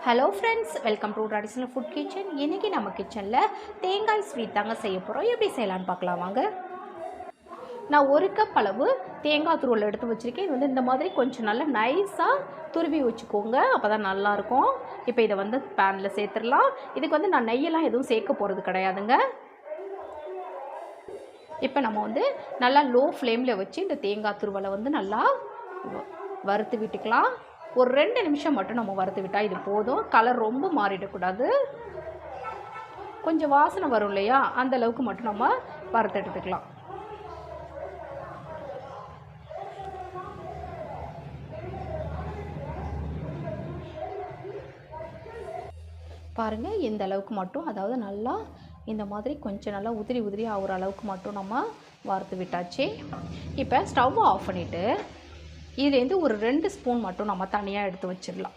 Hello friends, welcome to traditional food kitchen. இன்றைக்கி நம்ம கிச்சனில் தேங்காய் ஸ்வீட் தாங்க செய்ய போகிறோம். எப்படி செய்யலான்னு பார்க்கலாம் வாங்க. நான் 1 கப் அளவு தேங்காய் துருவல் எடுத்து வச்சுருக்கேன். இது வந்து இந்த மாதிரி கொஞ்சம் நல்லா நைஸாக துருவி வச்சுக்கோங்க, அப்போ தான் நல்லாயிருக்கும். இப்போ இதை வந்து பேனில் சேர்த்துடலாம். இதுக்கு வந்து நான் நெய்யெல்லாம் எதுவும் சேர்க்க போகிறது கிடையாதுங்க. இப்போ நம்ம வந்து நல்லா லோ ஃப்ளேமில் வச்சு இந்த தேங்காய் துருவலை வந்து நல்லா வறுத்து விட்டுக்கலாம். ஒரு 2 நிமிஷம் மட்டும் நம்ம வறுத்து விட்டால் இது போதும். கலர் ரொம்ப மாறிடக்கூடாது. கொஞ்சம் வாசனை வரும் இல்லையா, அந்த அளவுக்கு மட்டும் நம்ம வறுத்து எடுத்துக்கலாம். பாருங்கள், இந்த அளவுக்கு மட்டும், அதாவது நல்லா இந்த மாதிரி கொஞ்சம் நல்லா உதிரி ஆகிற அளவுக்கு மட்டும் நம்ம வறுத்து விட்டாச்சு. இப்போ ஸ்டவ் ஆஃப் பண்ணிவிட்டு இதுலேருந்து ஒரு 2 ஸ்பூன் மட்டும் நம்ம தனியாக எடுத்து வச்சிடலாம்.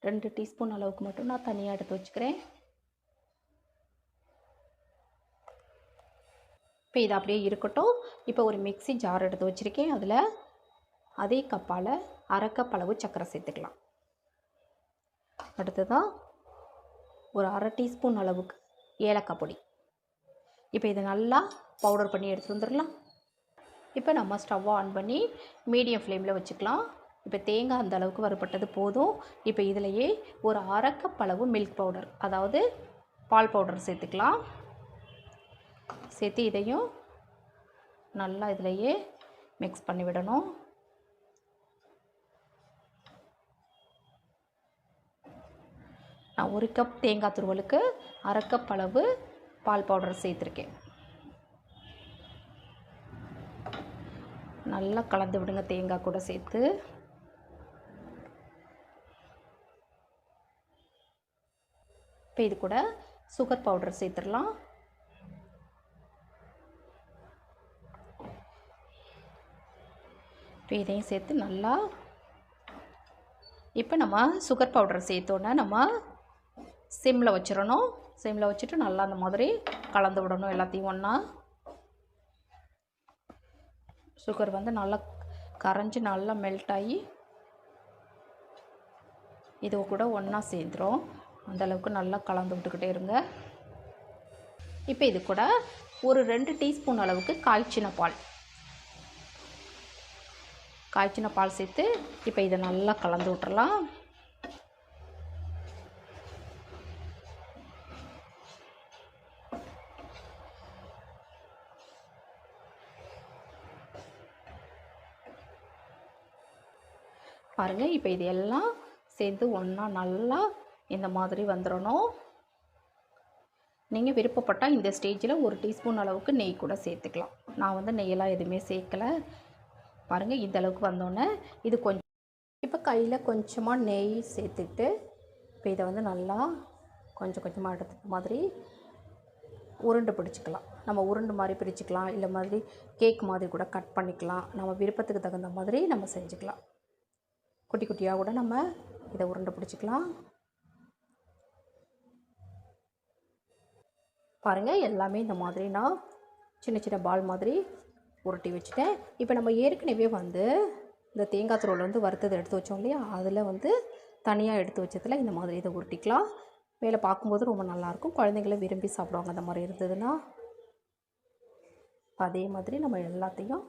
2 டீஸ்பூன் அளவுக்கு மட்டும் நான் தனியாக எடுத்து வச்சுக்கிறேன். இப்போ இது அப்படியே இருக்கட்டும். இப்போ ஒரு மிக்ஸி ஜார் எடுத்து வச்சுருக்கேன். அதில் அதே கப்பால் 1/2 கப் அளவு சர்க்கரை சேர்த்துக்கலாம். அடுத்ததான் ஒரு 1/2 டீஸ்பூன் அளவுக்கு ஏலக்காய் பொடி. இப்போ இதை நல்லா பவுடர் பண்ணி எடுத்துகிட்டு வந்துடலாம். இப்போ நம்ம ஸ்டவ் ஆன் பண்ணி மீடியம் ஃப்ளேமில் வச்சுக்கலாம். இப்போ தேங்காய் அந்த அளவுக்கு வறுபட்டது போதும். இப்போ இதிலையே ஒரு 1/2 கப் அளவு மில்க் பவுடர், அதாவது பால் பவுடர் சேர்த்துக்கலாம். சேர்த்து இதையும் நல்லா இதிலையே மிக்ஸ் பண்ணி விடணும். நான் 1 கப் தேங்காய் துருவலுக்கு 1/2 கப் அளவு பால் பவுடர் சேர்த்துருக்கேன். நல்லா கலந்து விடுங்க தேங்காய் கூட சேர்த்து. இப்போ இது கூட சுகர் பவுடர் சேர்த்துடலாம். இப்போ இதையும் சேர்த்து நல்லா, இப்போ நம்ம சுகர் பவுடர் சேர்த்தோன்னே நம்ம சிம்மில் வச்சிடணும். சிம்மில் வச்சுட்டு நல்லா அந்த மாதிரி கலந்து விடணும் எல்லாத்தையும் ஒன்றா. சுகர் வந்து நல்லா கரைஞ்சி நல்லா மெல்ட் ஆகி இது கூட ஒன்றா சேர்ந்துடும். அந்தளவுக்கு நல்லா கலந்து விட்டுக்கிட்டே இருங்க. இப்போ இது கூட ஒரு 2 டீஸ்பூன் அளவுக்கு காய்ச்சின பால் சேர்த்து இப்போ இதை நல்லா கலந்து விட்டுறலாம். பாருங்கள், இப்போ இது எல்லாம் சேர்ந்து ஒன்றா நல்லா இந்த மாதிரி வந்துடணும். நீங்கள் விருப்பப்பட்டால் இந்த ஸ்டேஜில் ஒரு டீஸ்பூன் அளவுக்கு நெய் கூட சேர்த்துக்கலாம். நான் வந்து நெய்யெல்லாம் எதுவுமே சேர்க்கலை. பாருங்கள், இந்த அளவுக்கு வந்தோடனே இது கொஞ்சம் இப்போ கையில் கொஞ்சமாக நெய் சேர்த்துட்டு இப்போ இதை வந்து நல்லா கொஞ்சமாக எடுத்த மாதிரி உருண்டை பிடிச்சிக்கலாம். நம்ம உருண்டை மாதிரி பிரிச்சுக்கலாம், இல்லை மாதிரி கேக் மாதிரி கூட கட் பண்ணிக்கலாம். நம்ம விருப்பத்துக்கு தகுந்த மாதிரி நம்ம செஞ்சுக்கலாம். குட்டி குட்டியாக கூட நம்ம இதை உருண்டை பிடிச்சிக்கலாம். பாருங்கள், எல்லாமே இந்த மாதிரி நான் சின்ன பால் மாதிரி உருட்டி வச்சுட்டேன். இப்போ நம்ம ஏற்கனவே வந்து இந்த தேங்காய் துருவல் வந்து வறுத்தது எடுத்து வச்சோம் இல்லையா, அதில் வந்து தனியாக எடுத்து வச்சதில் இந்த மாதிரி இதை உருட்டிக்கலாம். மேலே பார்க்கும்போது ரொம்ப நல்லாயிருக்கும். குழந்தைங்கள விரும்பி சாப்பிடுவாங்க அந்த மாதிரி இருந்ததுன்னா. அதே மாதிரி நம்ம எல்லாத்தையும்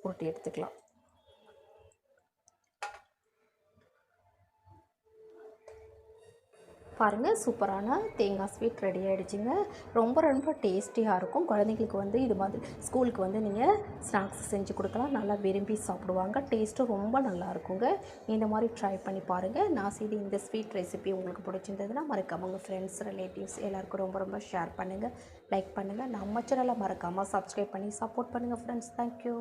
உருட்டி எடுத்துக்கலாம். பாருங்கள், சூப்பரான தேங்காய் ஸ்வீட் ரெடி ஆகிடுச்சிங்க. ரொம்ப டேஸ்டியாக இருக்கும். குழந்தைங்களுக்கு வந்து இது மாதிரி ஸ்கூலுக்கு வந்து நீங்கள் ஸ்நாக்ஸ் செஞ்சு கொடுக்கலாம். நல்லா விரும்பி சாப்பிடுவாங்க. டேஸ்ட்டும் ரொம்ப நல்லா இருக்குங்க. இந்த மாதிரி ட்ரை பண்ணி பாருங்கள். நான் செய்த இந்த ஸ்வீட் ரெசிபி உங்களுக்கு பிடிச்சிருந்ததுன்னா மறக்காம உங்கள் ஃப்ரெண்ட்ஸ், ரிலேட்டிவ்ஸ் எல்லாருக்கும் ரொம்ப ஷேர் பண்ணுங்கள், லைக் பண்ணுங்கள். நம்ம சேனலை மறக்காமல் சப்ஸ்கிரைப் பண்ணி சப்போர்ட் பண்ணுங்கள் ஃப்ரெண்ட்ஸ். தேங்க்யூ.